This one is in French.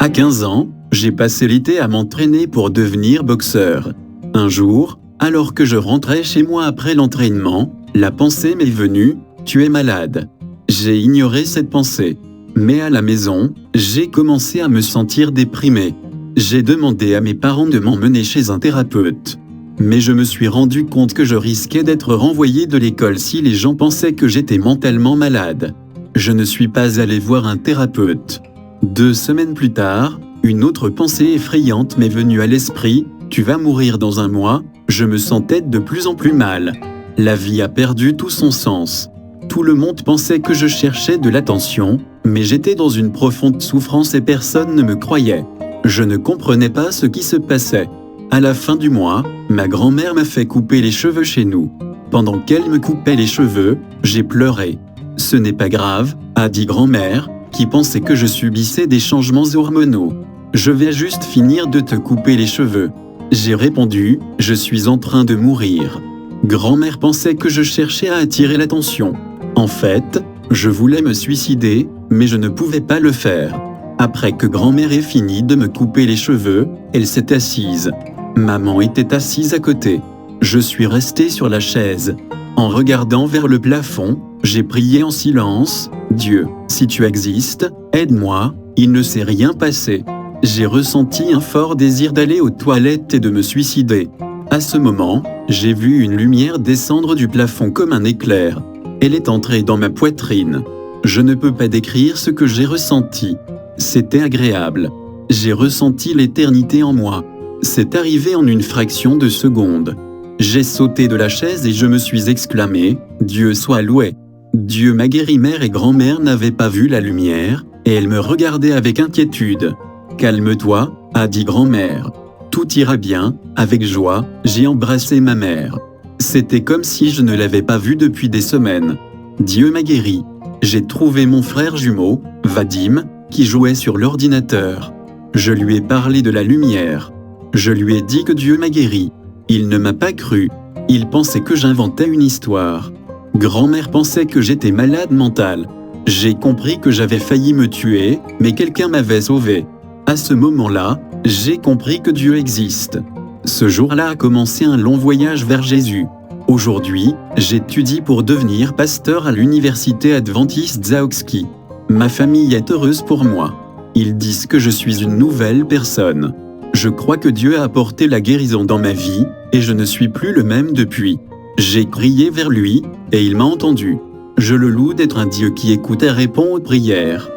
À 15 ans, j'ai passé l'été à m'entraîner pour devenir boxeur. Un jour, alors que je rentrais chez moi après l'entraînement, la pensée m'est venue, tu es malade. J'ai ignoré cette pensée. Mais à la maison, j'ai commencé à me sentir déprimé. J'ai demandé à mes parents de m'emmener chez un thérapeute. Mais je me suis rendu compte que je risquais d'être renvoyé de l'école si les gens pensaient que j'étais mentalement malade. Je ne suis pas allé voir un thérapeute. 2 semaines plus tard, une autre pensée effrayante m'est venue à l'esprit, tu vas mourir dans 1 mois. Je me sentais de plus en plus mal. La vie a perdu tout son sens. Tout le monde pensait que je cherchais de l'attention, mais j'étais dans une profonde souffrance et personne ne me croyait. Je ne comprenais pas ce qui se passait. À la fin du mois, ma grand-mère m'a fait couper les cheveux chez nous. Pendant qu'elle me coupait les cheveux, j'ai pleuré. « Ce n'est pas grave », a dit grand-mère, qui pensait que je subissais des changements hormonaux. « Je vais juste finir de te couper les cheveux. » J'ai répondu, « Je suis en train de mourir. » Grand-mère pensait que je cherchais à attirer l'attention. En fait, je voulais me suicider, mais je ne pouvais pas le faire. Après que grand-mère ait fini de me couper les cheveux, elle s'est assise. Maman était assise à côté. Je suis resté sur la chaise. En regardant vers le plafond, j'ai prié en silence, « Dieu, si tu existes, aide-moi, il ne s'est rien passé. » J'ai ressenti un fort désir d'aller aux toilettes et de me suicider. À ce moment, j'ai vu une lumière descendre du plafond comme un éclair. Elle est entrée dans ma poitrine. Je ne peux pas décrire ce que j'ai ressenti. C'était agréable. J'ai ressenti l'éternité en moi. C'est arrivé en une fraction de seconde. J'ai sauté de la chaise et je me suis exclamé « Dieu soit loué !» Dieu m'a guéri. Mère et grand-mère n'avaient pas vu la lumière, et elles me regardaient avec inquiétude. « Calme-toi » a dit grand-mère. « Tout ira bien ». Avec joie, j'ai embrassé ma mère. C'était comme si je ne l'avais pas vue depuis des semaines. Dieu m'a guéri. J'ai trouvé mon frère jumeau, Vadim, qui jouait sur l'ordinateur. Je lui ai parlé de la lumière. Je lui ai dit que Dieu m'a guéri. Il ne m'a pas cru. Il pensait que j'inventais une histoire. Grand-mère pensait que j'étais malade mental. J'ai compris que j'avais failli me tuer, mais quelqu'un m'avait sauvé. À ce moment-là, j'ai compris que Dieu existe. Ce jour-là a commencé un long voyage vers Jésus. Aujourd'hui, j'étudie pour devenir pasteur à l'université adventiste Zahogski. Ma famille est heureuse pour moi. Ils disent que je suis une nouvelle personne. Je crois que Dieu a apporté la guérison dans ma vie, et je ne suis plus le même depuis. J'ai crié vers lui, et il m'a entendu. Je le loue d'être un Dieu qui écoute et répond aux prières.